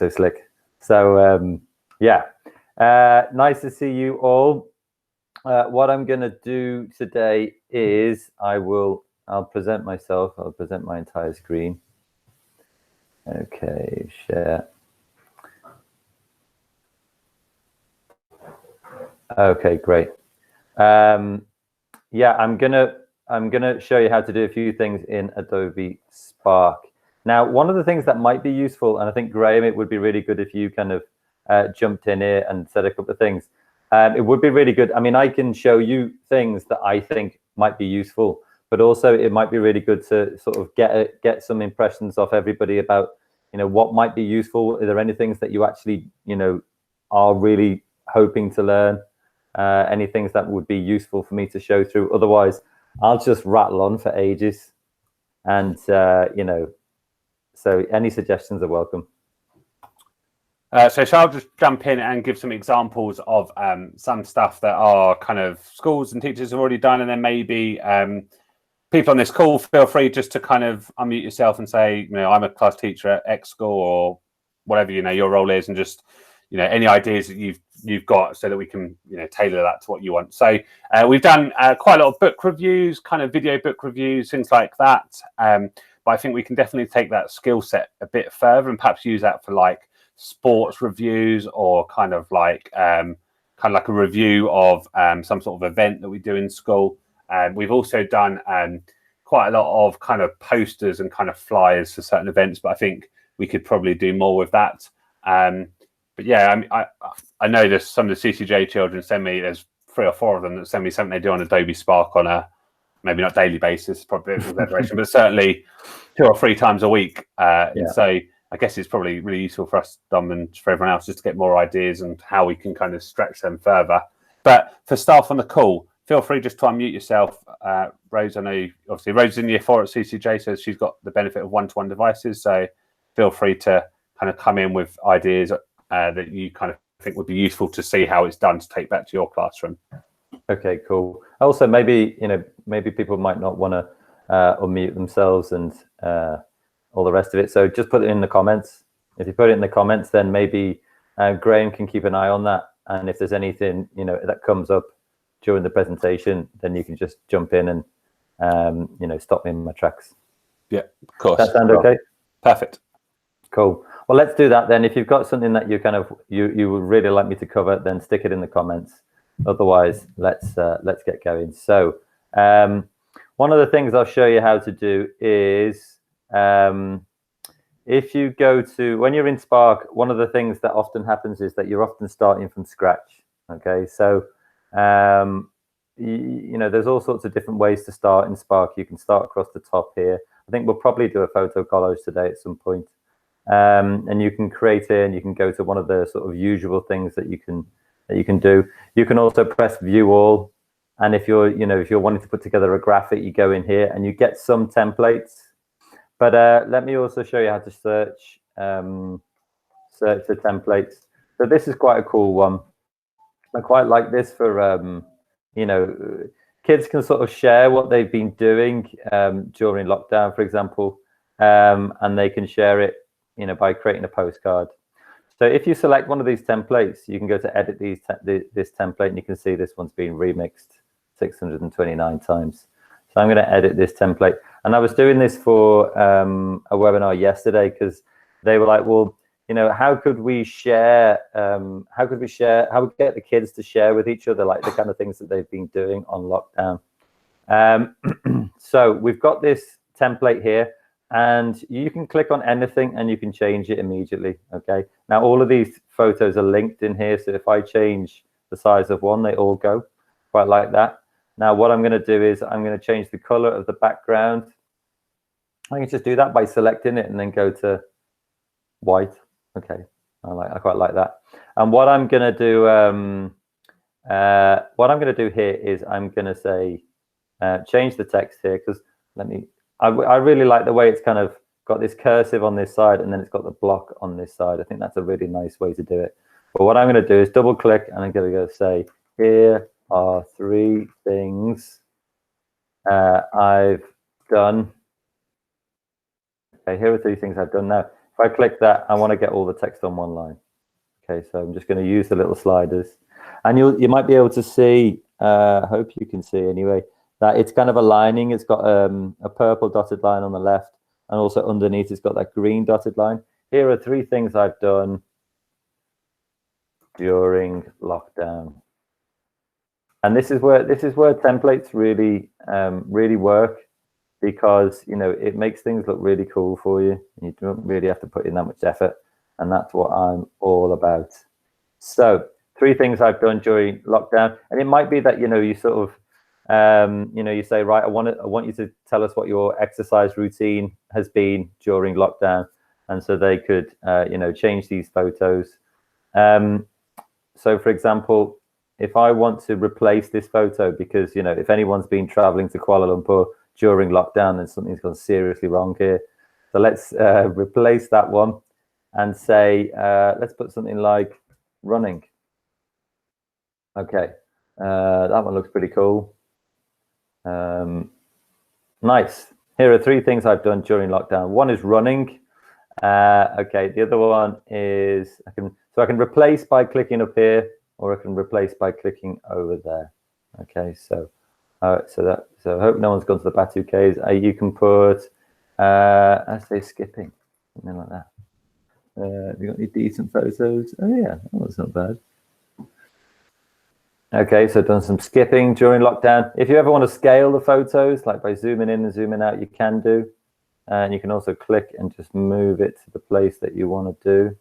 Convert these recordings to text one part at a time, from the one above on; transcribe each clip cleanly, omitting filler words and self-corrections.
so slick. So yeah, nice to see you all. What I'm going to do today is I'll present myself. I'll present my entire screen. Okay, share. Okay, great. Yeah, I'm gonna show you how to do a few things in Adobe Spark. Now, one of the things that might be useful, and I think Graham, it would be really good if you kind of jumped in here and said a couple of things. It would be really good. I mean, I can show you things that I think might be useful, but also it might be really good to sort of get some impressions off everybody about, you know, what might be useful. Are there any things that you actually, you know, are really hoping to learn? Any things that would be useful for me to show through? Otherwise, I'll just rattle on for ages. And, you know, so any suggestions are welcome. So I'll just jump in and give some examples of some stuff that our kind of schools and teachers have already done. And then maybe people on this call, feel free just to kind of unmute yourself and say, you know, I'm a class teacher at X school or whatever, you know, your role is, and just, you know, any ideas that you've got so that we can, you know, tailor that to what you want. So we've done quite a lot of book reviews, kind of video book reviews, things like that. But I think we can definitely take that skill set a bit further and perhaps use that for like sports reviews or kind of like a review of some sort of event that we do in school. We've also done quite a lot of kind of posters and kind of flyers for certain events, but I think we could probably do more with that. But yeah, I mean, I know there's some of the CCJ children send me, there's 3 or 4 of them that send me something they do on Adobe Spark on a, maybe not daily basis, probably an exaggeration, but certainly 2 or 3 times a week. And so I guess it's probably really useful for us, Dom, and for everyone else, just to get more ideas and how we can kind of stretch them further. But for staff on the call, feel free just to unmute yourself. Rose, I know obviously Rose is in year 4 at CCJ, so she's got the benefit of one-to-one devices. So feel free to kind of come in with ideas that you kind of think would be useful to see how it's done to take back to your classroom. Okay, cool. Also, maybe, you know, maybe people might not want to unmute themselves and all the rest of it. So just put it in the comments. If you put it in the comments, then maybe Graham can keep an eye on that. And if there's anything, you know, that comes up during the presentation, then you can just jump in and, you know, stop me in my tracks. Yeah, of course. That sound okay? Perfect. Cool. Well, let's do that then. If you've got something that you kind of you would really like me to cover, then stick it in the comments. Otherwise, let's get going. So one of the things I'll show you how to do is if you go to, when you're in Spark, one of the things that often happens is that you're often starting from scratch. Okay, so you know, there's all sorts of different ways to start in Spark. You can start across the top here. I think we'll probably do a photo collage today at some point. And you can create it, and you can go to one of the sort of usual things that you can do. You can also press view all, and if you're wanting to put together a graphic, you go in here and you get some templates. But let me also show you how to search the templates. So this is quite a cool one. I quite like this for you know, kids can sort of share what they've been doing during lockdown, for example, and they can share it, you know, by creating a postcard. So if you select one of these templates, you can go to edit this template, and you can see this one's been remixed 629 times. So I'm going to edit this template. And I was doing this for a webinar yesterday because they were like, well, you know, how could we share, how would we get the kids to share with each other, like the kind of things that they've been doing on lockdown? So we've got this template here, and you can click on anything and you can change it immediately. Okay, now all of these photos are linked in here, so if I change the size of one, they all go, quite like that. Now what I'm going to do is I'm going to change the color of the background. I can just do that by selecting it and then go to white. Okay, I quite like that. And what I'm going to do here is I'm going to say change the text here, because I really like the way it's kind of got this cursive on this side and then it's got the block on this side. I think that's a really nice way to do it. But what I'm going to do is double click, and I'm going to go say, here are 3 things I've done. Okay, here are 3 things I've done. Now, if I click that, I want to get all the text on one line. Okay, so I'm just going to use the little sliders, and you might be able to see. I hope you can see anyway that it's kind of aligning. It's got a purple dotted line on the left, and also underneath it's got that green dotted line. Here are 3 things I've done during lockdown, and this is where templates really really work, because it makes things look really cool for you. You don't really have to put in that much effort, and that's what I'm all about. So 3 things I've done during lockdown, and it might be that you sort of you say, right, I want you to tell us what your exercise routine has been during lockdown, and so they could change these photos. So for example, if I want to replace this photo, because if anyone's been traveling to Kuala Lumpur during lockdown, then something's gone seriously wrong here. So let's replace that one and say, let's put something like running. Okay, that one looks pretty cool. Nice. Here are 3 things I've done during lockdown. One is running. Okay, the other one is I can replace by clicking up here, or I can replace by clicking over there. Okay, so so I hope no one's gone to the Batu Caves. You can put I say skipping, something like that. Have you got any decent photos? Oh yeah, that's not bad. Okay, so I've done some skipping during lockdown. If you ever want to scale the photos, like by zooming in and zooming out, you can do. And you can also click and just move it to the place that you want to do.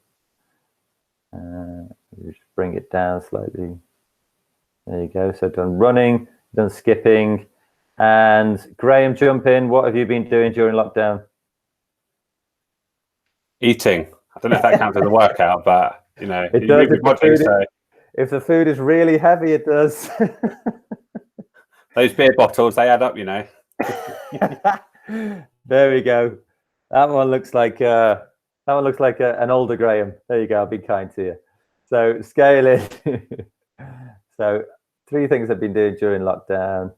You just bring it down slightly. There you go. So I've done running, done skipping. And Graham, jump in. What have you been doing during lockdown? Eating. I don't know if that counts as a workout, but it does. If the food is really heavy, it does. Those beer bottles, they add up, There we go. That one looks like an older Graham. There you go. I'll be kind to you. So scale it. So 3 things I've been doing during lockdown.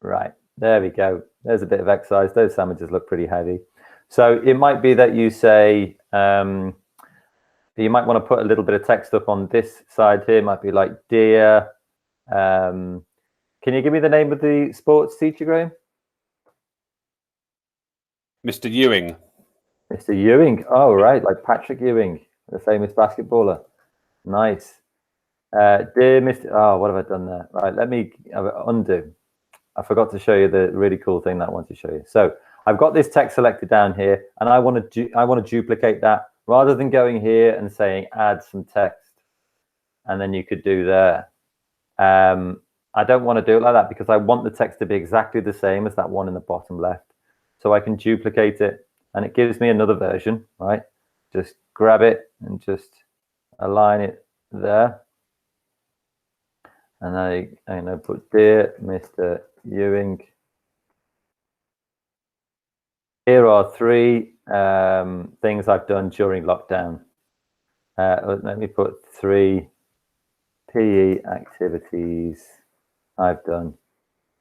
Right. There we go. There's a bit of exercise. Those sandwiches look pretty heavy. So it might be that you say, you might want to put a little bit of text up on this side here. It might be like, dear. Can you give me the name of the sports teacher, Graham? Mr. Ewing. Mr. Ewing. Oh, right. Like Patrick Ewing, the famous basketballer. Nice. Dear Mr. Oh, what have I done there? Right. Let me undo. I forgot to show you the really cool thing that I want to show you. So I've got this text selected down here, and I want to duplicate that rather than going here and saying add some text, and then you could do there. I don't want to do it like that because I want the text to be exactly the same as that one in the bottom left. So I can duplicate it, and it gives me another version, right? Just grab it and just align it there. And I'm going to put dear Mr. Ewing. Here are 3 things I've done during lockdown. Let me put 3 PE activities I've done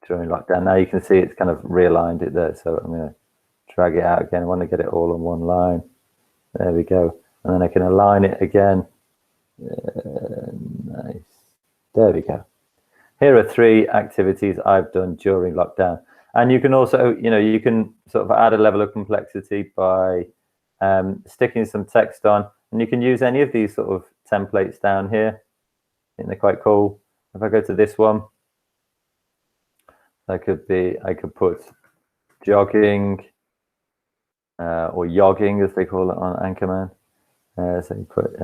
during lockdown. Now you can see it's kind of realigned it there. So I'm going to drag it out again. I want to get it all on one line. There we go. And then I can align it again. Nice. There we go. Here are 3 activities I've done during lockdown. And you can also, you can sort of add a level of complexity by sticking some text on. And you can use any of these sort of templates down here. I think they're quite cool. If I go to this one, I could put jogging or yogging, as they call it on Anchorman. So you put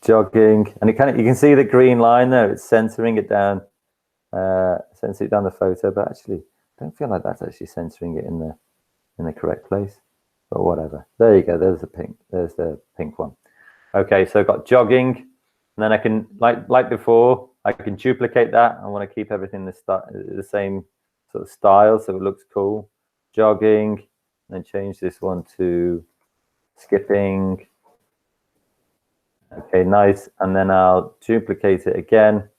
jogging, and you can see the green line there. It's censoring it down, censoring it down the photo, but actually, I don't feel like that's actually censoring it in the correct place. But whatever. There you go. There's the pink. There's the pink one. Okay, so I've got jogging, and then I can like before. I can duplicate that. I want to keep everything the same sort of style, so it looks cool. Jogging, and then change this one to skipping. Okay, nice. And then I'll duplicate it again.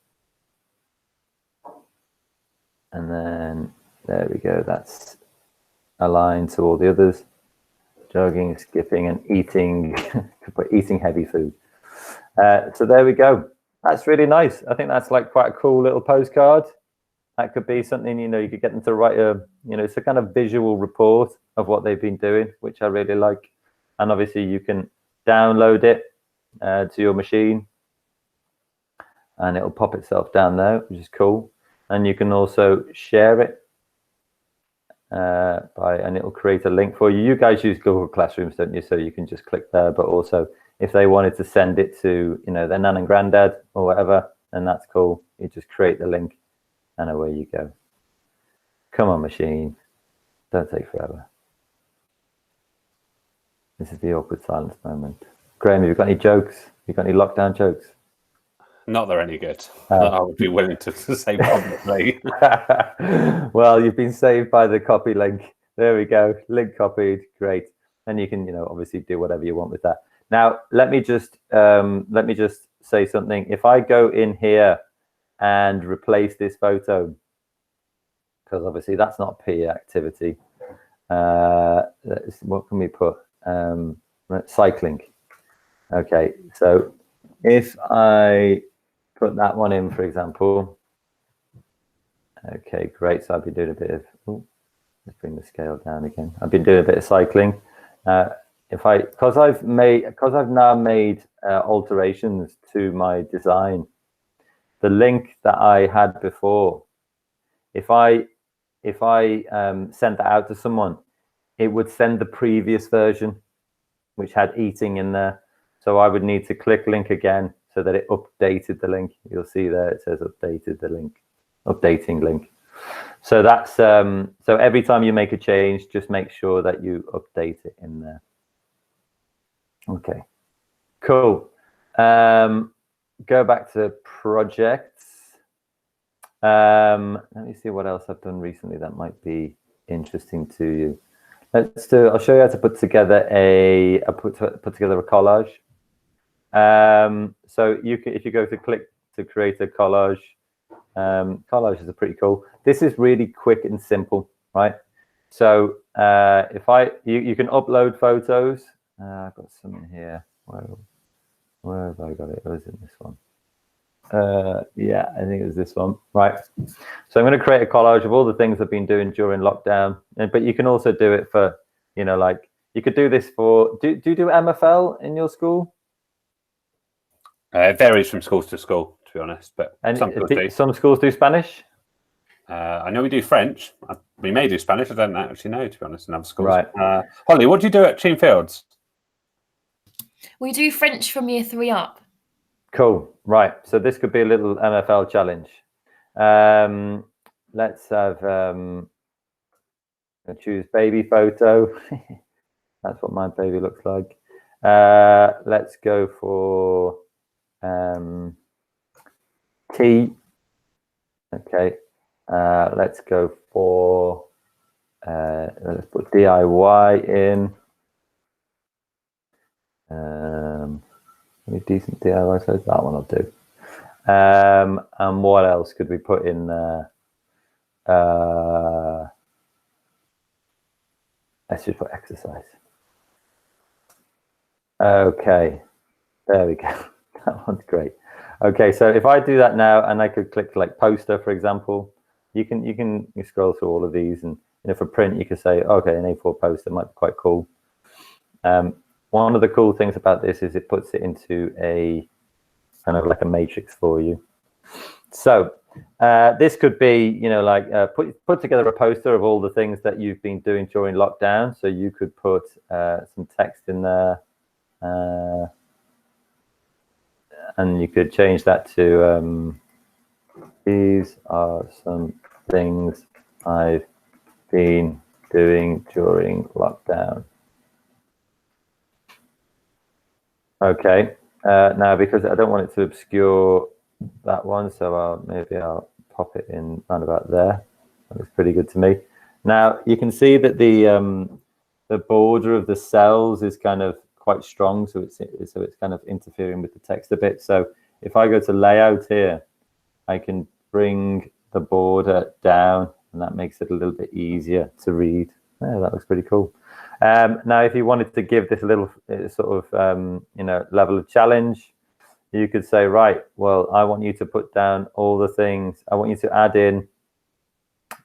And then there we go. That's aligned to all the others. jogging, skipping, and eating. Eating heavy food. So there we go. That's really nice. I think that's like quite a cool little postcard. That could be something, you know, you could get them to write a, you know, it's a kind of visual report of what they've been doing, which I really like. And obviously you can download it to your machine and it'll pop itself down there, which is cool. And you can also share it and it'll create a link for you. You guys use Google Classrooms, don't you? So you can just click there, but also if they wanted to send it to, you know, their nan and granddad or whatever, then that's cool. You just create the link and away you go. Come on, machine. Don't take forever. This is the awkward silence moment. Graham, have you got any jokes? Have you got any lockdown jokes? Not they're any good. I would be willing to say publicly. Well, you've been saved by the copy link. There we go. Link copied. Great. And you can, you know, obviously do whatever you want with that. Now, let me just say something. If I go in here and replace this photo, because obviously that's not a P activity. What can we put? Cycling. Okay, so if I put that one in, for example. Okay, great. So I've been doing a bit of, let's bring the scale down again. I've been doing a bit of cycling. Because I've now made alterations to my design, the link that I had before, if I sent that out to someone, it would send the previous version, which had eating in there. So I would need to click link again so that it updated the link. You'll see there it says updated the link, updating link. So that's so every time you make a change, just make sure that you update it in there. Okay, cool. Go back to projects. Let me see what else I've done recently that might be interesting to you. I'll show you how to put together put together a collage. So if you go to click to create a collage, collages are pretty cool. This is really quick and simple, right? So you can upload photos. I've got some in here. Where have I got it? Oh, is it this one? Yeah, I think it was this one. Right. So I'm going to create a collage of all the things I've been doing during lockdown. But you can also do it for, you know, like you could do this for. Do you do MFL in your school? It varies from school to school, to be honest. But some schools do Spanish. I know we do French. We may do Spanish. I don't actually know, to be honest, in other schools. Right. Holly, what do you do at Cheam Fields? We do French from year 3 up. Cool. Right. So this could be a little MFL challenge. Let's have choose baby photo. That's what my baby looks like. Let's go for T. Okay. Let's go for let's put DIY in. Any decent DIY size? That one will do. And what else could we put in there? Let's just put exercise. Okay, there we go. That one's great. Okay, so if I do that now, and I could click like poster, for example, you scroll through all of these, and for print, you could say, okay, an A4 poster might be quite cool. One of the cool things about this is it puts it into a kind of like a matrix for you. So this could be, like put together a poster of all the things that you've been doing during lockdown. So you could put some text in there, and you could change that to these are some things I've been doing during lockdown. Okay, now because I don't want it to obscure that one, so maybe I'll pop it in round about there. That looks pretty good to me. Now you can see that the border of the cells is kind of quite strong, so it's kind of interfering with the text a bit. So if I go to layout here, I can bring the border down, and that makes it a little bit easier to read. Yeah, that looks pretty cool. Now, if you wanted to give this a little sort of, level of challenge, you could say, right, well, I want you to put down all the things. I want you to add in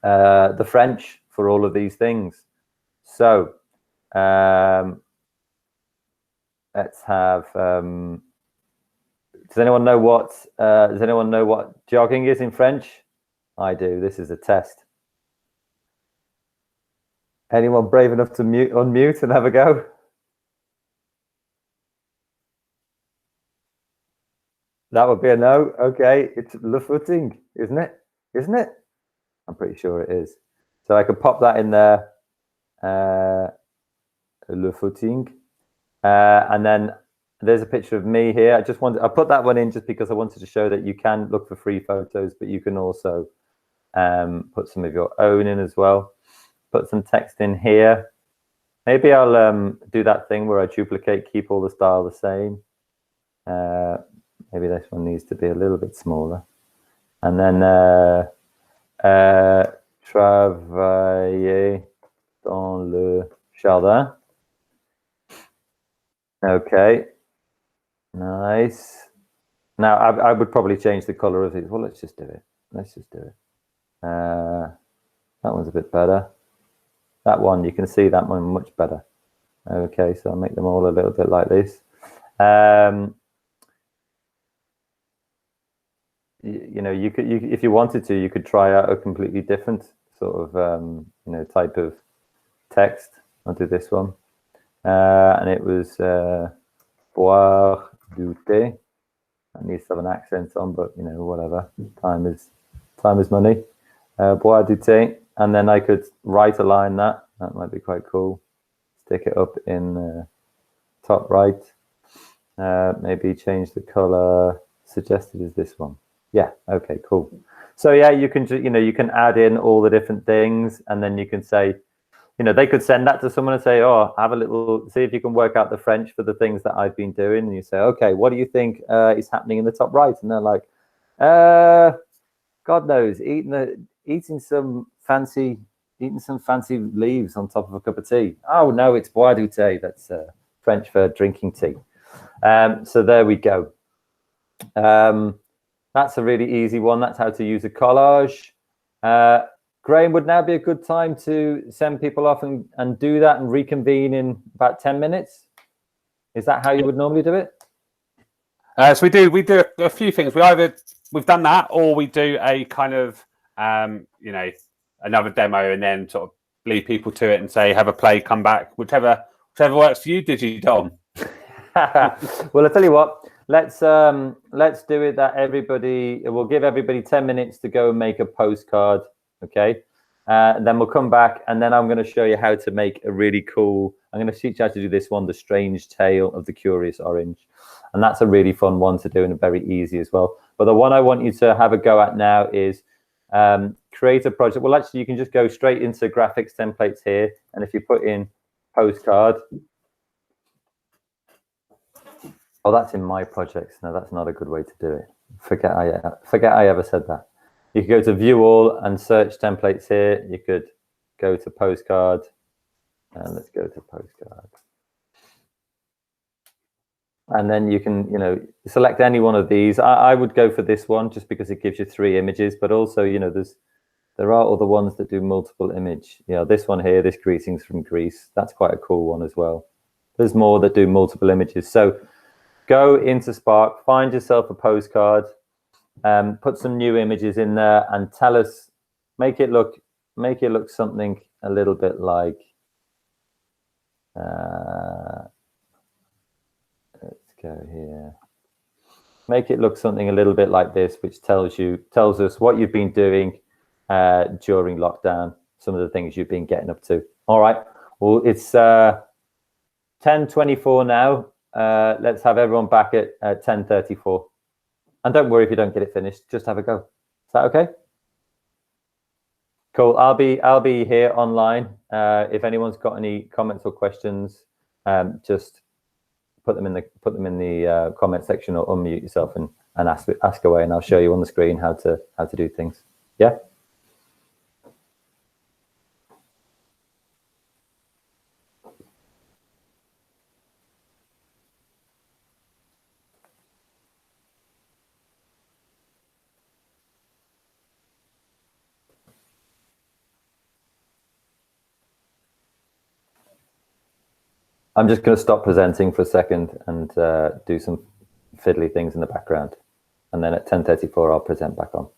the French for all of these things. So let's have, does anyone know what jogging is in French? I do. This is a test. Anyone brave enough to unmute and have a go? That would be a no. Okay, it's le footing, isn't it? Isn't it? I'm pretty sure it is. So I could pop that in there. Le footing. And then there's a picture of me here. I put that one in just because I wanted to show that you can look for free photos, but you can also put some of your own in as well. Put some text in here. Maybe I'll do that thing where I duplicate, keep all the style the same. Maybe this one needs to be a little bit smaller. And then travailler dans le jardin. Okay, nice. Now I would probably change the color of these. Well, let's just do it. That one's a bit better. That one, you can see that one much better. Okay, so I'll make them all a little bit like this. You could, if you wanted to, you could try out a completely different sort of, type of text. I'll do this one. And it was boire du thé. That needs to have an accent on, but whatever. Time is money. Boire du thé, and then I could right align that. That might be quite cool. Stick it up in top right. Maybe change the color. Suggested is this one. Yeah. Okay. Cool. So yeah, you can you can add in all the different things, and then you can say, they could send that to someone and say, oh, have a little, see if you can work out the French for the things that I've been doing. And you say, okay, what do you think is happening in the top right? And they're like, God knows, eating some fancy leaves on top of a cup of tea. Oh no, it's boire du thé. That's French for drinking tea. So there we go. That's a really easy one. That's how to use a collage. Graham, would now be a good time to send people off and do that and reconvene in about 10 minutes? Is that how you would normally do it? So we do a few things. We've done that, or we do a kind of another demo and then sort of lead people to it and say have a play, come back, whichever works for you, Dom. Well, I'll tell you what. Let's do it that we'll give everybody 10 minutes to go and make a postcard. Okay, and then we'll come back, and then I'm going to show you how to make a really cool. I'm going to teach you how to do this one, the strange tale of the curious orange, and that's a really fun one to do and very easy as well. But the one I want you to have a go at now is create a project. Well, actually, you can just go straight into graphics templates here, and if you put in postcard. Oh, that's in my projects. No, that's not a good way to do it. Forget I ever said that. You could go to view all and search templates here. You could go to postcard, and let's go to postcard. And then you can, select any one of these. I would go for this one just because it gives you 3 images, but also, there are other ones that do multiple image. This one here, this greetings from Greece. That's quite a cool one as well. There's more that do multiple images. So go into Spark, find yourself a postcard, put some new images in there, and tell us, make it look something a little bit like, let's go here. Make it look something a little bit like this, which tells us what you've been doing during lockdown, some of the things you've been getting up to. All right. Well, it's 10:24 now. Let's have everyone back at 10:34. And don't worry if you don't get it finished. Just have a go. Is that okay? Cool. I'll be here online. If anyone's got any comments or questions, just put them in the comment section, or unmute yourself and ask away, and I'll show you on the screen how to do things. Yeah. I'm just going to stop presenting for a second and do some fiddly things in the background. And then at 10:34, I'll present back on.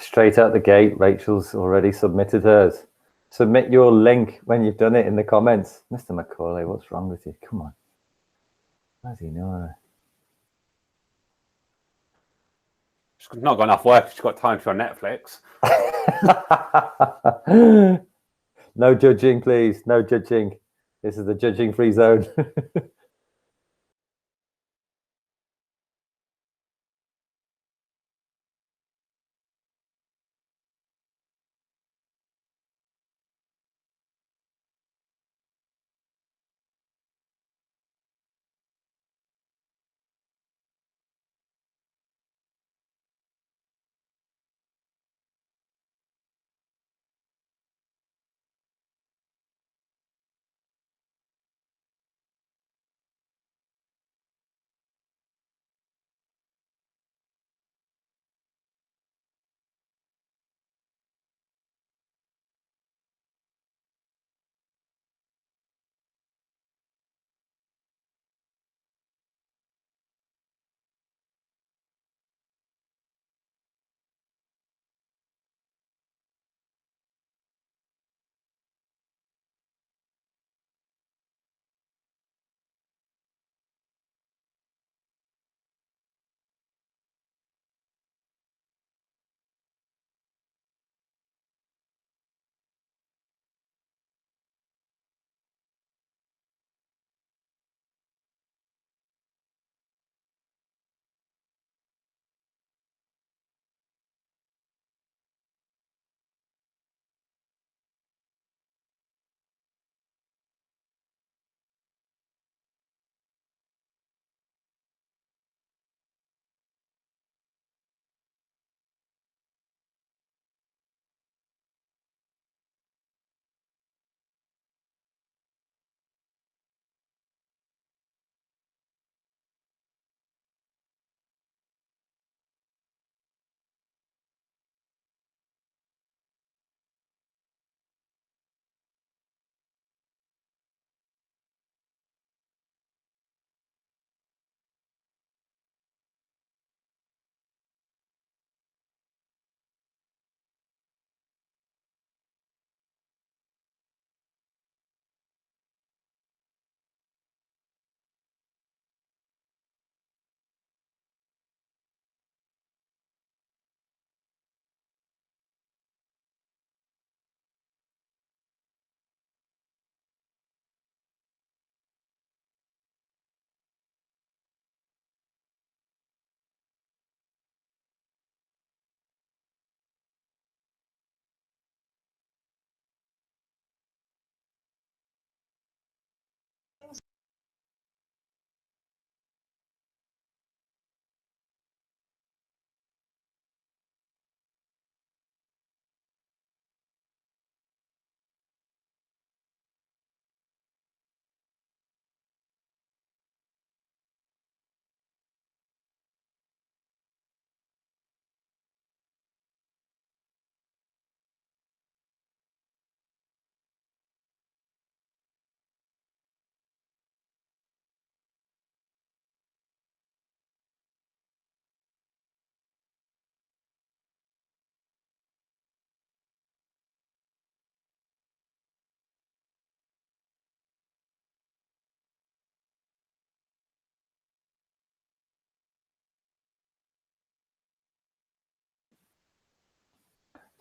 Straight out the gate, Rachel's already submitted hers. Submit your link when you've done it in the comments. Mr. Macaulay, what's wrong with you? Come on. How does he know? She's not got enough work. She's got time for Netflix. No judging, please. No judging. This is the judging-free zone.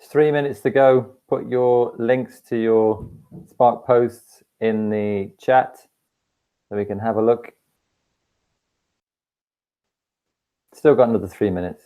3 minutes to go. Put your links to your Spark posts in the chat so we can have a look. Still got another 3 minutes.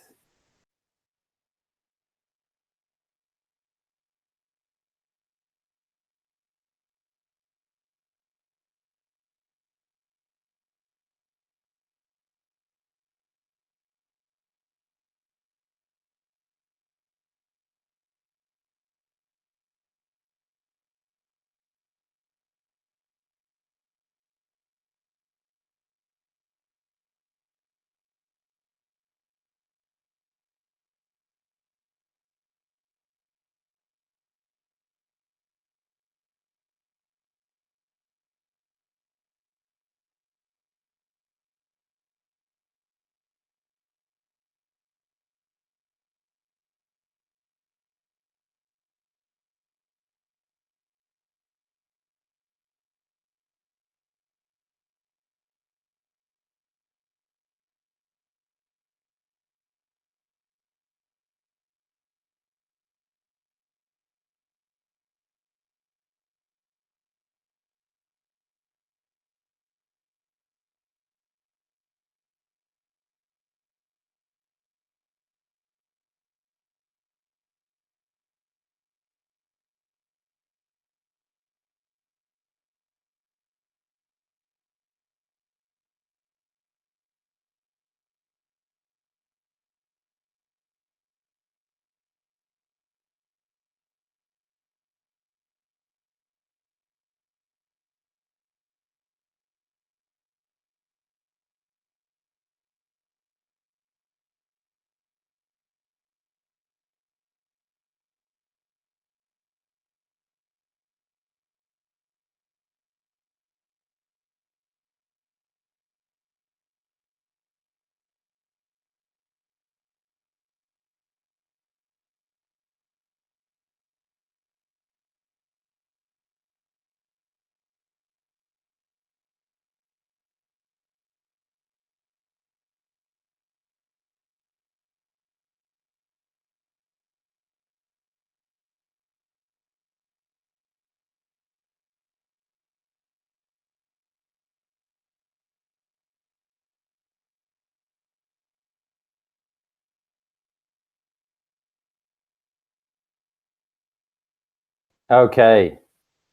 Okay,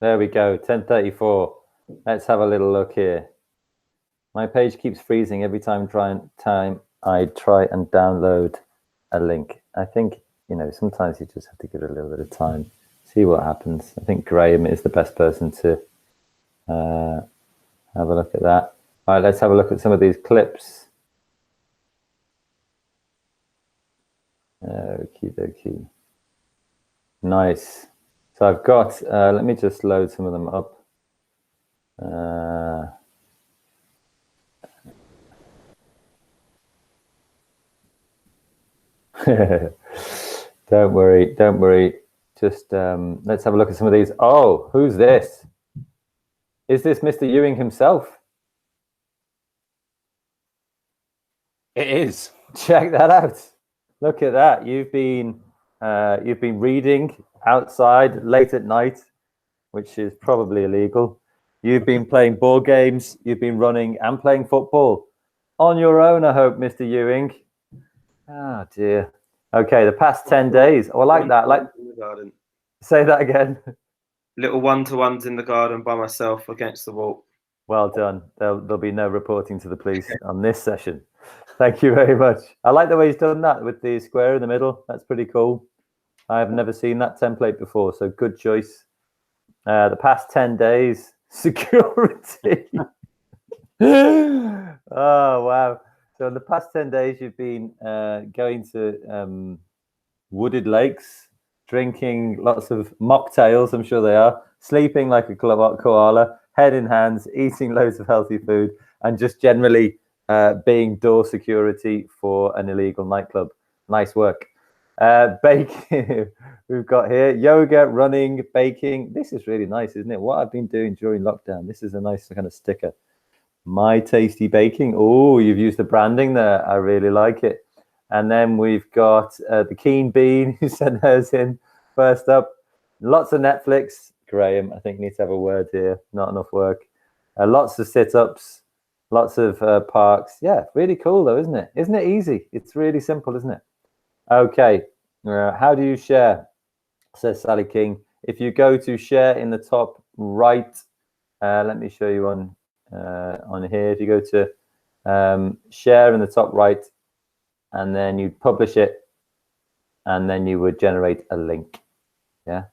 there we go, 10:34. Let's have a little look here. My page keeps freezing every time I try and download a link. I think, you know, sometimes you just have to give it a little bit of time, see what happens. I think Graham is the best person to have a look at that. All right, let's have a look at some of these clips. Okie dokie. Nice. So I've got, let me just load some of them up. Don't worry. Just let's have a look at some of these. Oh, who's this? Is this Mr. Ewing himself? It is. Check that out. Look at that. You've been reading outside late at night, which is probably illegal. You've been playing board games. You've been running and playing football on your own, I hope, Mr. Ewing. Oh dear. Okay, the past 10 days. Oh, I like that. Like, in the garden. Say that again. Little one-to-ones in the garden by myself against the wall. Well done. There'll be no reporting to the police on this session. Thank you very much. I like the way he's done that with the square in the middle. That's pretty cool. I've never seen that template before, so good choice. The past 10 days, security. Oh, wow. So in the past 10 days, you've been going to wooded lakes, drinking lots of mocktails, I'm sure they are, sleeping like a koala, head in hands, eating loads of healthy food, and just generally being door security for an illegal nightclub. Nice work. Baking, we've got here yoga, running, baking. This is really nice, isn't it? What I've been doing during lockdown. This is a nice kind of sticker. My tasty baking. Oh, you've used the branding there. I really like it. And then we've got the Keen Bean who sent hers in. First up, lots of Netflix. Graham, I think, needs to have a word here. Not enough work. Lots of sit-ups, lots of parks. Yeah, really cool though, isn't it? Isn't it easy? It's really simple, isn't it? Okay, how do you share? Says Sally King. If you go to share in the top right, let me show you on here. If you go to share in the top right, and then you publish it, and then you would generate a link. Yeah.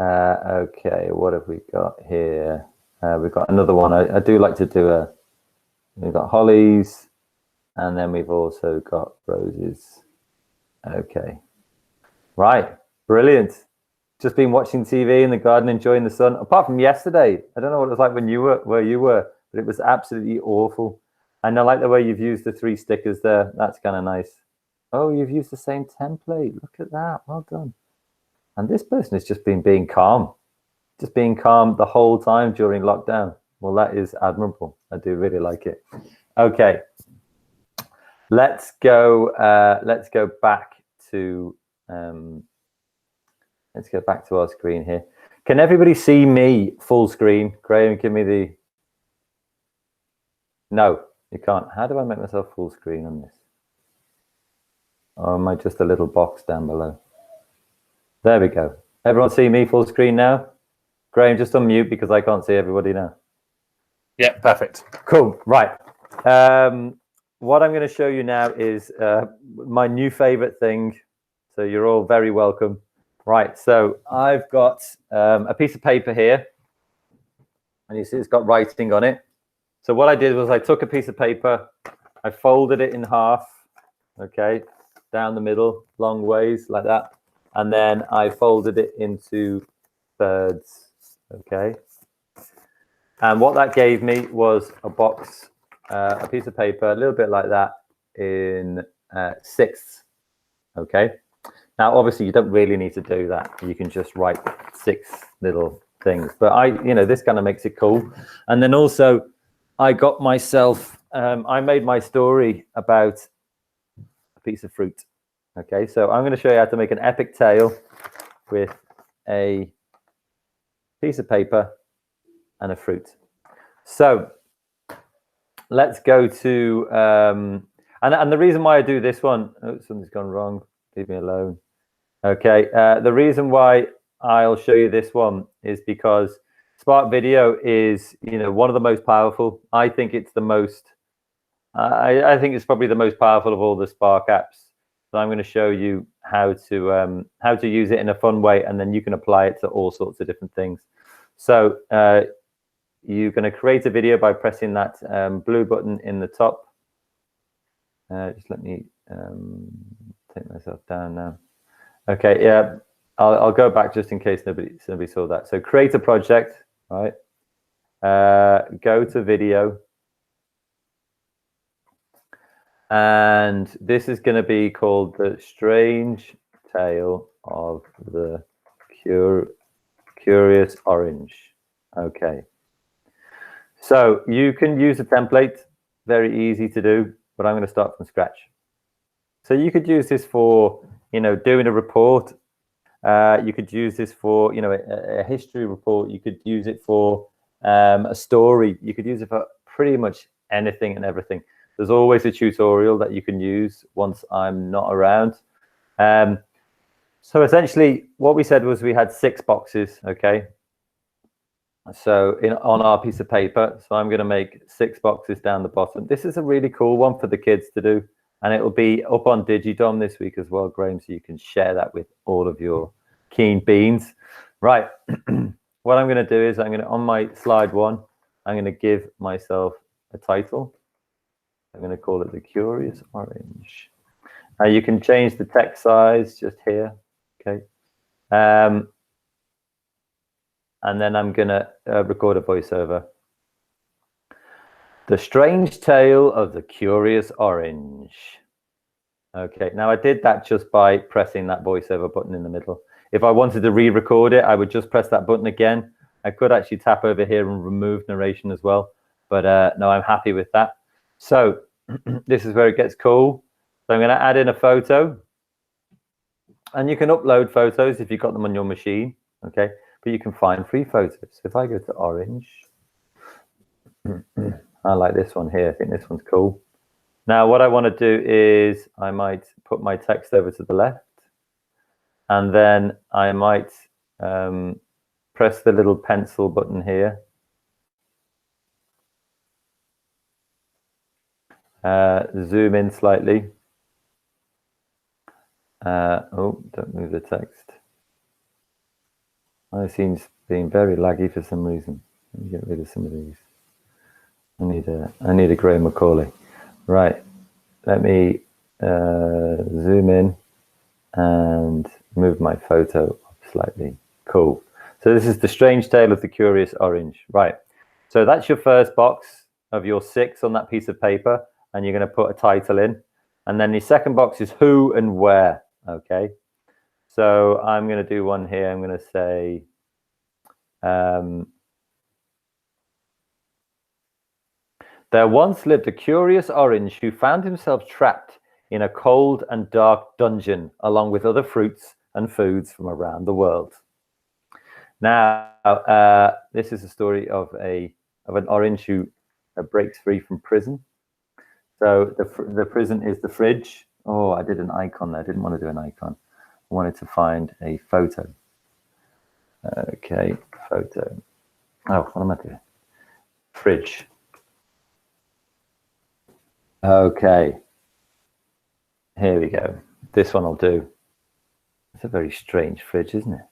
Okay, what have we got here? We've got another one. I do like to do we've got hollies, and then we've also got roses. Okay. Right. Brilliant. Just been watching TV in the garden, enjoying the sun. Apart from yesterday, I don't know what it was like when you were where you were, but it was absolutely awful. And I like the way you've used the 3 stickers there. That's kind of nice. Oh, you've used the same template. Look at that. Well done. And this person has just been being calm. Just being calm the whole time during lockdown. Well, that is admirable. I do really like it. Okay. Let's go back to let's go back to our screen here. Can everybody see me full screen? Graham, give me the... No, you can't. How do I make myself full screen on this? Or am I just a little box down below? There we go. Everyone see me full screen now? Graham, just unmute because I can't see everybody now. Yeah, perfect. Cool. Right. What I'm going to show you now is my new favorite thing. So you're all very welcome. Right. So I've got a piece of paper here, and you see it's got writing on it. So what I did was I took a piece of paper, I folded it in half, okay, down the middle, long ways like that. And then I folded it into thirds, okay. And what that gave me was a box, a piece of paper, a little bit like that in sixths, okay. Now, obviously, you don't really need to do that. You can just write 6 little things. But this kind of makes it cool. And then also, I got myself, I made my story about a piece of fruit. Okay, so I'm going to show you how to make an epic tale with a piece of paper and a fruit. So let's go to, and the reason why I do this one, oh, something's gone wrong, leave me alone. Okay, the reason why I'll show you this one is because Spark Video is, one of the most powerful. I think it's the most, I think it's probably the most powerful of all the Spark apps. So I'm going to show you how to use it in a fun way, and then you can apply it to all sorts of different things. So you're going to create a video by pressing that blue button in the top. Just let me take myself down now. Okay, yeah, I'll go back just in case nobody saw that. So create a project, right? Go to video. And this is going to be called The Strange Tale of the Curious Orange. Okay. So you can use a template, very easy to do, but I'm going to start from scratch. So you could use this for, doing a report. You could use this for, a history report. You could use it for a story. You could use it for pretty much anything and everything. There's always a tutorial that you can use once I'm not around. So essentially what we said was we had 6 boxes, okay? So on our piece of paper, so I'm going to make 6 boxes down the bottom. This is a really cool one for the kids to do. And it will be up on Digidom this week as well, Graham, so you can share that with all of your keen beans. Right. What I'm going to do is on my slide 1, I'm going to give myself a title. I'm going to call it The Curious Orange. Now you can change the text size just here. Okay. And then I'm going to record a voiceover. The Strange Tale of the Curious Orange. Okay, now I did that just by pressing that voiceover button in the middle. If I wanted to re-record it, I would just press that button again. I could actually tap over here and remove narration as well. But no, I'm happy with that. So this is where it gets cool. So I'm going to add in a photo. And you can upload photos if you've got them on your machine, okay? But you can find free photos. So if I go to orange, I like this one here. I think this one's cool. Now, what I want to do is I might put my text over to the left, and then I might press the little pencil button here. Zoom in slightly. Oh, don't move the text. Oh, it seems being very laggy for some reason. Let me get rid of some of these. I need a Graham Macaulay. Right. Let me zoom in and move my photo up slightly. Cool. So this is The Strange Tale of the Curious Orange. Right. So that's your first box of your 6 on that piece of paper, and you're going to put a title in. And then the second box is who and where. Okay. So I'm going to do one here. I'm going to say, there once lived a curious orange who found himself trapped in a cold and dark dungeon along with other fruits and foods from around the world. Now, this is a story of an orange who breaks free from prison. So the prison is the fridge. Oh, I did an icon there. I didn't want to do an icon. I wanted to find a photo. Okay, photo. Oh, what am I doing? Fridge. Okay. Here we go. This one will do. It's a very strange fridge, isn't it?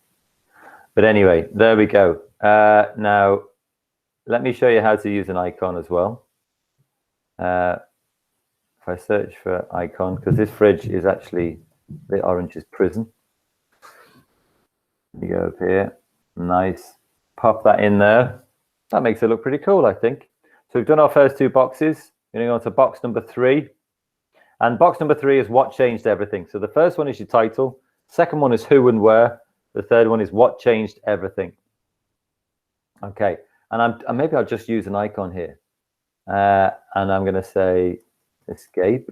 But anyway, there we go. Now, let me show you how to use an icon as well. If I search for icon, because this fridge is actually the orange's prison. You go up here. Nice. Pop that in there. That makes it look pretty cool, I think. So we've done our first 2 boxes. We're going to go on to box number 3. And box number 3 is what changed everything. So the first one is your title. Second one is who and where. The third one is what changed everything. Okay. And maybe I'll just use an icon here. And I'm going to say escape.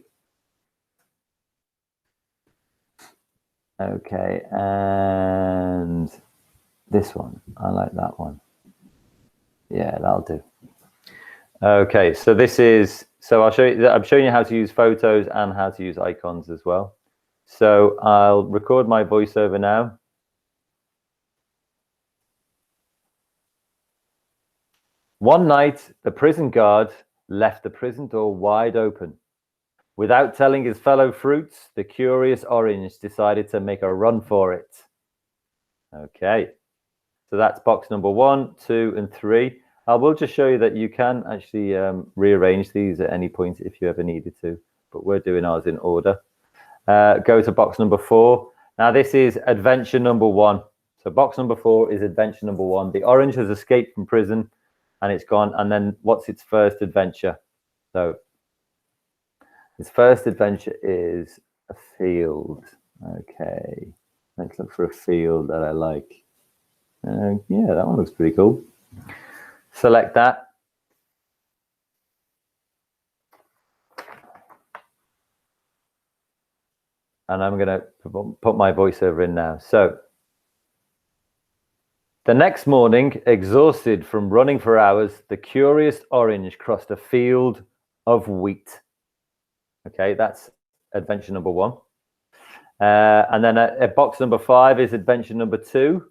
Okay. And this one. I like that one. Yeah, that'll do. Okay, so this is, so I'll show you, I'm showing you how to use photos and how to use icons as well. So I'll record my voiceover now. One night, the prison guard left the prison door wide open. Without telling his fellow fruits, the curious orange decided to make a run for it. Okay, so that's box number 1, 2, and 3. I will just show you that you can actually rearrange these at any point if you ever needed to, but we're doing ours in order. Go to box number 4. Now this is adventure number 1. So box number 4 is adventure number 1. The orange has escaped from prison and it's gone. And then what's its first adventure? So its first adventure is a field. Okay, let's look for a field that I like. Yeah, that one looks pretty cool. Select that. And I'm going to put my voiceover in now. So, the next morning, exhausted from running for hours, the curious orange crossed a field of wheat. Okay, that's adventure number 1. And then at box number 5 is adventure number 2.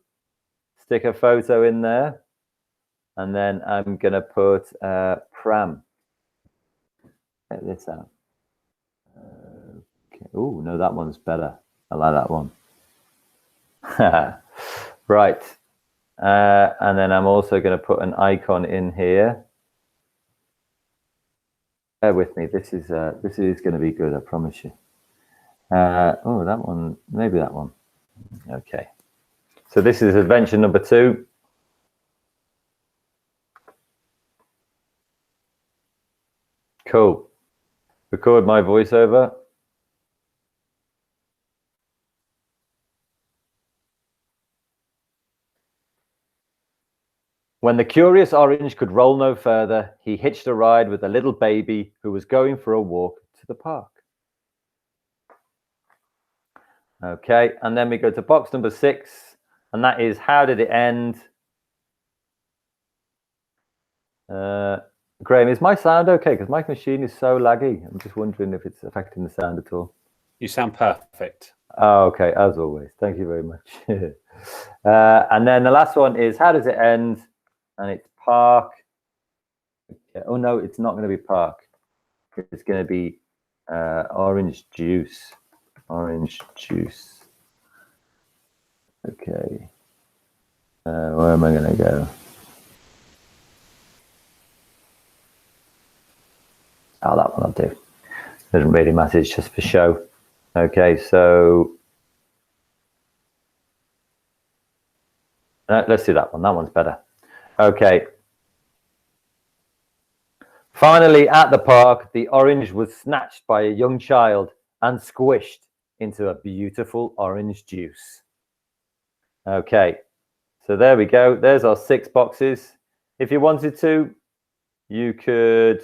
Stick a photo in there. And then I'm going to put pram. Check this out. Okay. Oh, no, that one's better. I like that one. Right. And then I'm also going to put an icon in here. Bear with me. This is going to be good, I promise you. Oh, that one. Maybe that one. Okay. So this is adventure number 2. Cool. Record my voiceover. When the curious orange could roll no further, he hitched a ride with a little baby who was going for a walk to the park. Okay, and then we go to box number 6, and that is how did it end? Graham, is my sound okay? Because my machine is so laggy. I'm just wondering if it's affecting the sound at all. You sound perfect. Oh, okay, as always. Thank you very much. And then the last one is how does it end? And it's park. Okay. Oh no, it's not going to be park. It's going to be orange juice. Orange juice. Okay. Where am I going to go? Oh, that one I'll do. Doesn't really matter. It's just for show. Okay, so let's do that one. That one's better. Okay. Finally, at the park, the orange was snatched by a young child and squished into a beautiful orange juice. Okay, so there we go. There's our 6 boxes. If you wanted to, you could,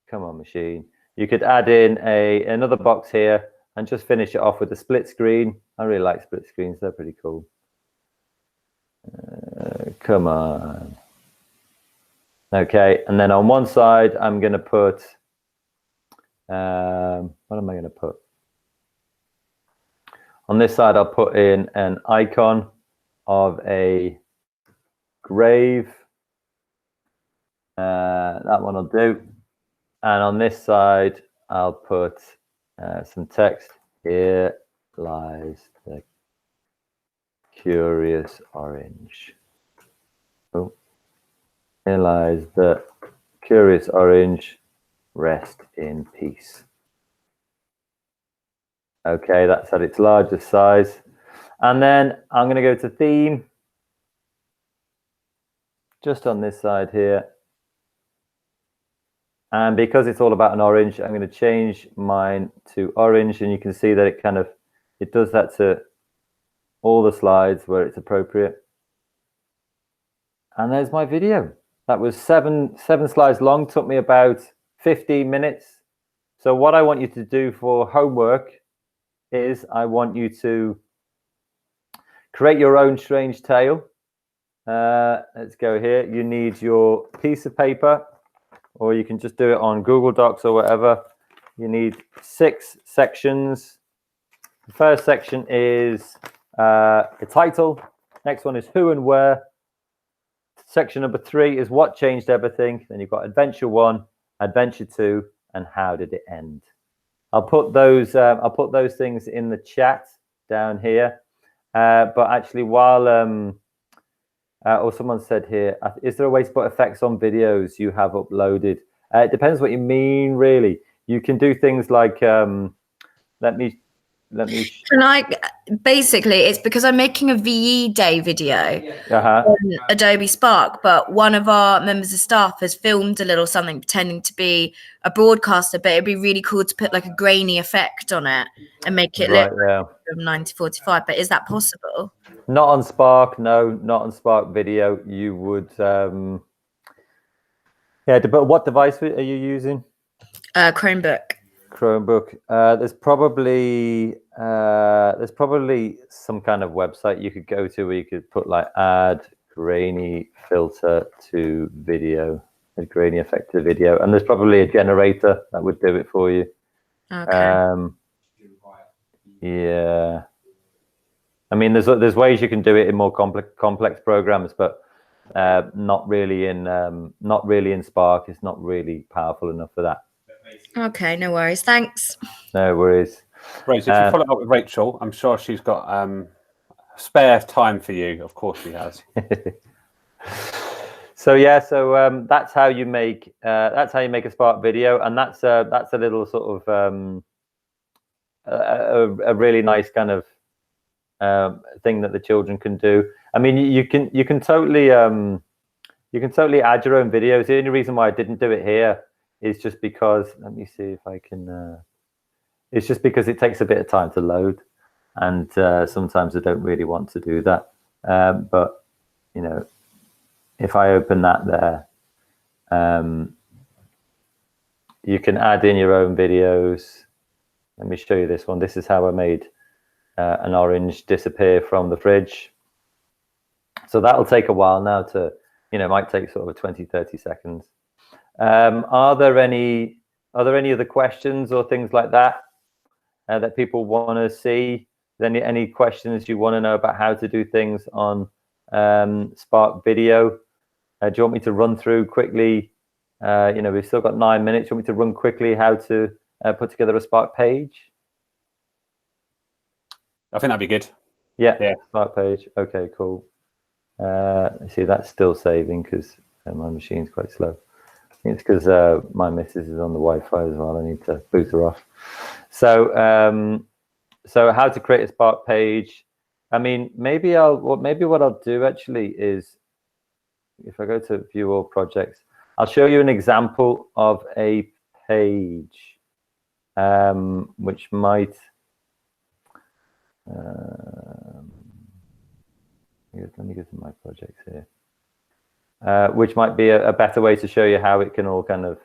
come on, machine. You could add in another box here and just finish it off with a split screen. I really like split screens. They're pretty cool. Come on. Okay, and then on one side, I'm going to put, what am I going to put? On this side, I'll put in an icon of a grave. That one will do. And on this side, I'll put some text. Here lies the curious orange. Oh. Here lies the curious orange, rest in peace. Okay, that's at its largest size. And then I'm going to go to theme, just on this side here. And because it's all about an orange, I'm going to change mine to orange. And you can see that it does that to all the slides where it's appropriate. And there's my video. That was seven slides long, took me about 15 minutes. So what I want you to do for homework is I want you to create your own strange tale. Let's go here. You need your piece of paper, or you can just do it on Google Docs or whatever. You need 6 sections. The first section is the title. Next one is who and where. Section number 3 is what changed everything. Then you've got adventure 1, adventure 2, and how did it end. I'll put those things in the chat down here. But actually, while or someone said here, is there a way to put effects on videos you have uploaded? It depends what you mean, really. You can do things like let me. Can I? Basically, it's because I'm making a VE Day video on Adobe Spark, but one of our members of staff has filmed a little something pretending to be a broadcaster, but it'd be really cool to put like a grainy effect on it and make it look from 1945. But is that possible? Not on Spark, no, not on Spark Video. You would, yeah. But what device are you using? Chromebook. Chromebook. There's probably some kind of website you could go to where you could put like add grainy filter to video, a grainy effect to video, and there's probably a generator that would do it for you. Okay. Yeah. I mean, there's ways you can do it in more complex programs, but not really in Spark. It's not really powerful enough for that. Okay, no worries. Thanks. No worries. Rose, if you follow up with Rachel, I'm sure she's got spare time for you. Of course she has. So yeah, so that's how you make a Spark video, and that's a little sort of a really nice kind of thing that the children can do. I mean, you can totally add your own videos. The only reason why I didn't do it here is just because, let me see if I can, it's just because it takes a bit of time to load, and sometimes I don't really want to do that. But, you know, if I open that there, you can add in your own videos. let me show you this one. This is how I made an orange disappear from the fridge. So that'll take a while now to, it might take sort of 20, 30 seconds. Are there any other questions or things like that that people want to see? Any questions you want to know about how to do things on Spark Video? Do you want me to run through quickly? We've still got 9 minutes. Do you want me to run quickly how to put together a Spark page? I think that'd be good. Yeah. Spark page. Okay, cool. See, that's still saving because my machine's quite slow. I think it's because my missus is on the Wi-Fi as well. I need to boot her off. So how to create a Spark page? I mean, maybe what I'll do actually is, if I go to view all projects, I'll show you an example of a page, which might. Let me go to my projects here, which might be a better way to show you how it can all kind of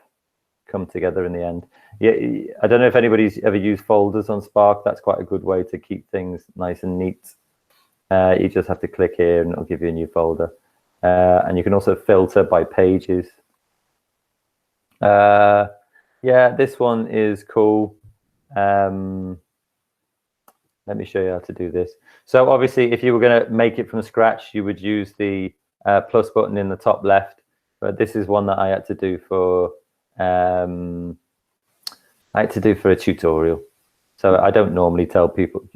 come together in the end. Yeah, I don't know if anybody's ever used folders on Spark. That's quite a good way to keep things nice and neat. You just have to click here and it'll give you a new folder. And you can also filter by pages. Yeah, this one is cool. Let me show you how to do this. So obviously, if you were going to make it from scratch, you would use the plus button in the top left. But this is one that I had to do for a tutorial. So I don't normally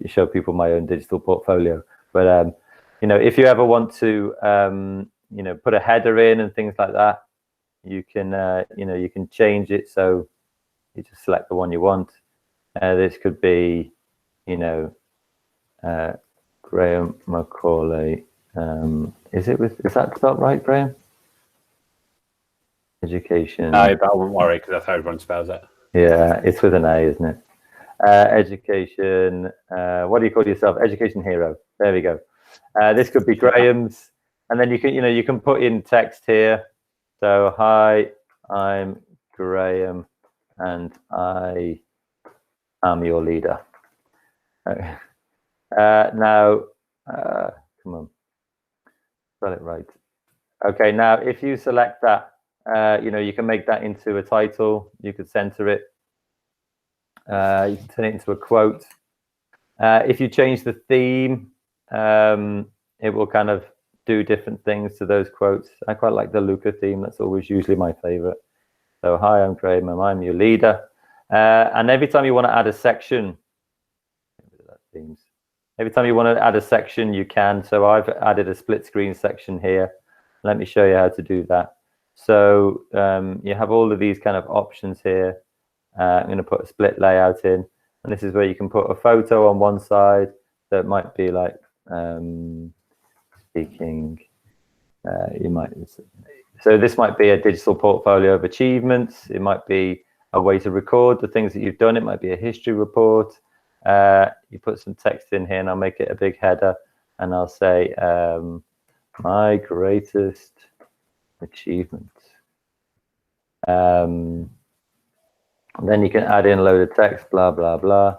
show people my own digital portfolio. But if you ever want to put a header in and things like that, you can you can change it. So you just select the one you want. This could be Graham Macaulay. Is that spelled right, Graham? Education. No, but I won't worry because that's how everyone spells it. Yeah, it's with an A, isn't it? Education. What do you call yourself? Education hero. There we go. This could be Graham's, and then you can put in text here. So, hi, I'm Graham, and I am your leader. Now, come on, spell it right. Okay, now if you select that, you can make that into a title. You could center it. You can turn it into a quote. If you change the theme, it will kind of do different things to those quotes. I quite like the Luca theme. That's always usually my favorite. So, hi, I'm Graham, and I'm your leader. And every time you want to add a section, every time you want to add a section, you can. So I've added a split screen section here. Let me show you how to do that. So you have all of these kind of options here. I'm going to put a split layout in, and this is where you can put a photo on one side that might be like speaking. So this might be a digital portfolio of achievements. It might be a way to record the things that you've done. It might be a history report. You put some text in here, and I'll make it a big header, and I'll say my greatest achievement. And then you can add in a load of text, blah blah blah.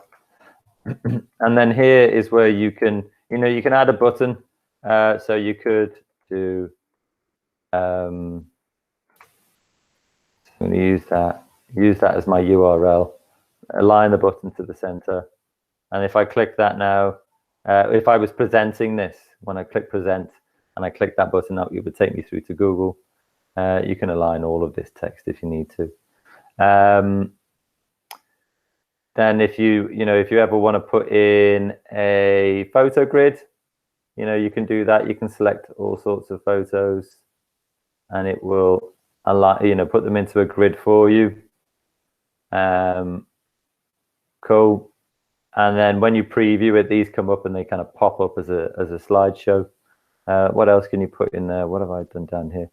And then here is where you can add a button. So you could do. I'm going to use that as my URL. Align the button to the center. And if I click that now, if I was presenting this, when I click present and I click that button up, it would take me through to Google. You can align all of this text if you need to. Then if you ever want to put in a photo grid, you can do that. You can select all sorts of photos and it will put them into a grid for you. Cool. And then when you preview it, these come up and they kind of pop up as a slideshow. What else can you put in there? What have I done down here?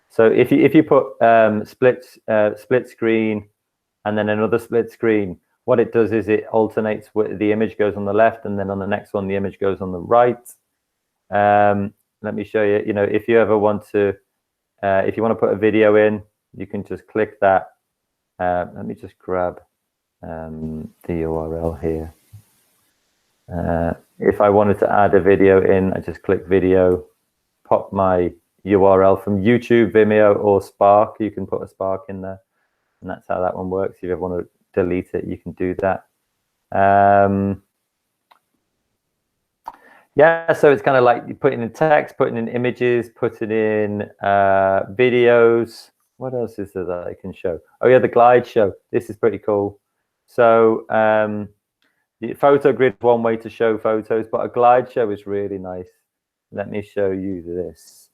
So if you put split screen and then another split screen, what it does is it alternates. The image goes on the left, and then on the next one, the image goes on the right. Let me show you. If you ever want to, if you want to put a video in, you can just click that. Let me just grab the URL here. If I wanted to add a video in, I just click video, pop my URL from YouTube, Vimeo, or Spark. You can put a Spark in there, and that's how that one works. If you ever want to delete it, you can do that. Yeah, so it's kind of like you putting in text, putting in images, putting in videos. What else is there that I can show? Oh yeah, the glide show. This is pretty cool. So the photo grid is one way to show photos, but a glide show is really nice. Let me show you this.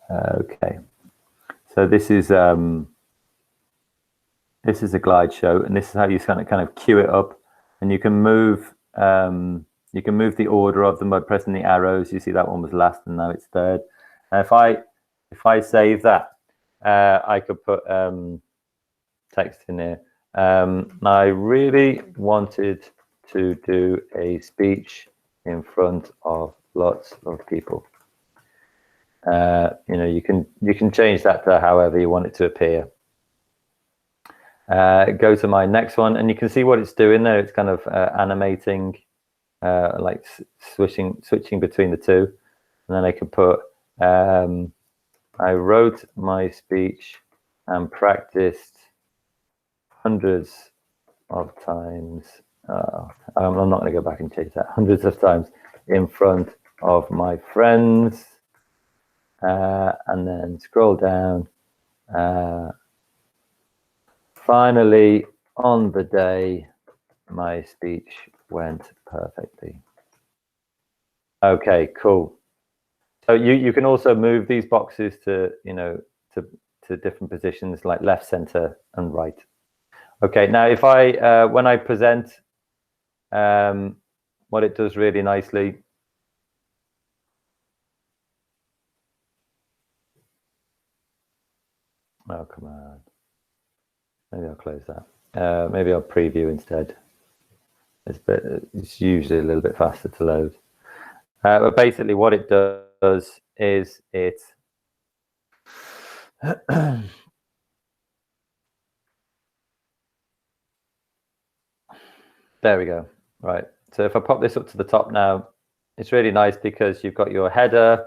Okay, so this is a glide show, and this is how you kind of queue it up, and you can move the order of them by pressing the arrows. You see that one was last, and now it's third. And if I save that, I could put text in here. I really wanted to do a speech in front of lots of people. You can change that to however you want it to appear. Go to my next one, and you can see what it's doing there. It's kind of animating, like switching between the two. And then I can put, I wrote my speech and practiced hundreds of times. I'm not going to go back and change that. Hundreds of times in front of my friends. And then scroll down. Finally, on the day, my speech went perfectly. Okay, cool. So you can also move these boxes to different positions, like left, center, and right. Okay, now if I when I present, what it does really nicely. Oh, come on. Maybe I'll close that. Maybe I'll preview instead. It's usually a little bit faster to load. But basically what it does is it there we go. Right. So if I pop this up to the top now, it's really nice because you've got your header,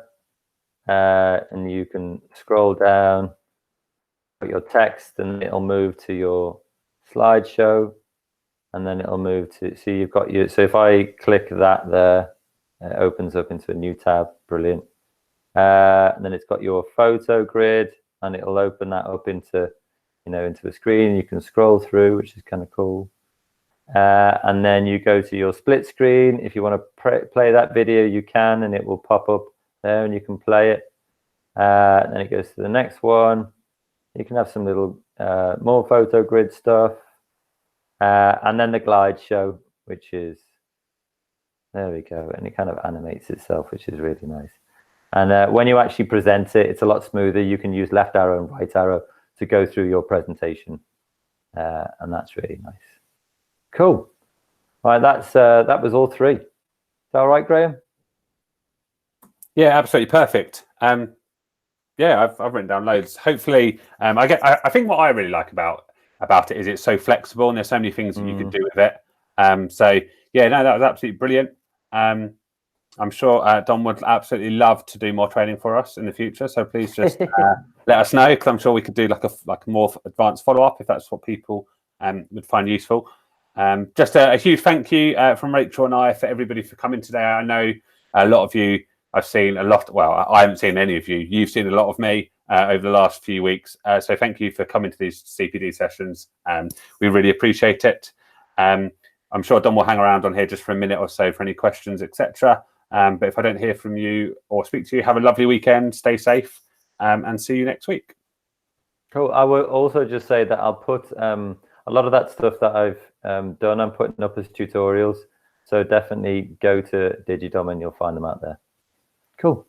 and you can scroll down, put your text, and it'll move to your slideshow, and then it'll move to, so you've got your, so if I click that there, it opens up into a new tab. Brilliant. And then it's got your photo grid, and it'll open that up into, into a screen you can scroll through, which is kind of cool. And then you go to your split screen. If you want to play that video, you can, and it will pop up there, and you can play it. And then it goes to the next one. You can have some little more photo grid stuff. And then the glide show, which is, there we go. And it kind of animates itself, which is really nice. And when you actually present it, it's a lot smoother. You can use left arrow and right arrow to go through your presentation. And that's really nice. Cool. All right, that was all three. Is that all right, Graham? Yeah, absolutely perfect. Yeah, I've written down loads. Hopefully, I think what I really like about it is it's so flexible, and there's so many things that you can do with it. So yeah, no, that was absolutely brilliant. I'm sure Don would absolutely love to do more training for us in the future. So please just let us know, because I'm sure we could do like a more advanced follow up if that's what people would find useful. Just a huge thank you from Rachel and I for everybody for coming today. I know a lot of you. I've seen a lot. Well, I haven't seen any of you. You've seen a lot of me over the last few weeks. So thank you for coming to these CPD sessions. We really appreciate it. I'm sure Don will hang around on here just for a minute or so for any questions, etc. But if I don't hear from you or speak to you, have a lovely weekend. Stay safe, and see you next week. Cool. I will also just say that I'll put a lot of that stuff that I've done, I'm putting up as tutorials. So definitely go to Digidom and you'll find them out there. Cool.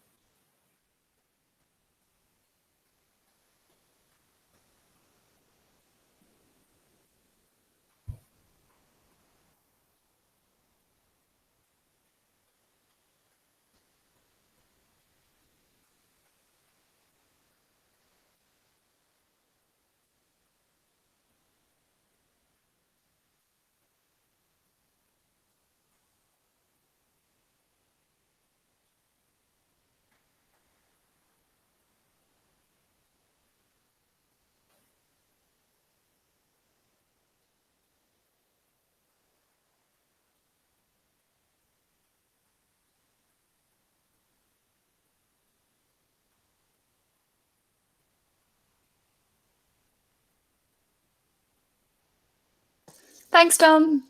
Thanks, Dom.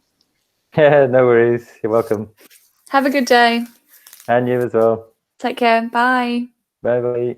Yeah, no worries. You're welcome. Have a good day. And you as well. Take care. Bye. Bye bye.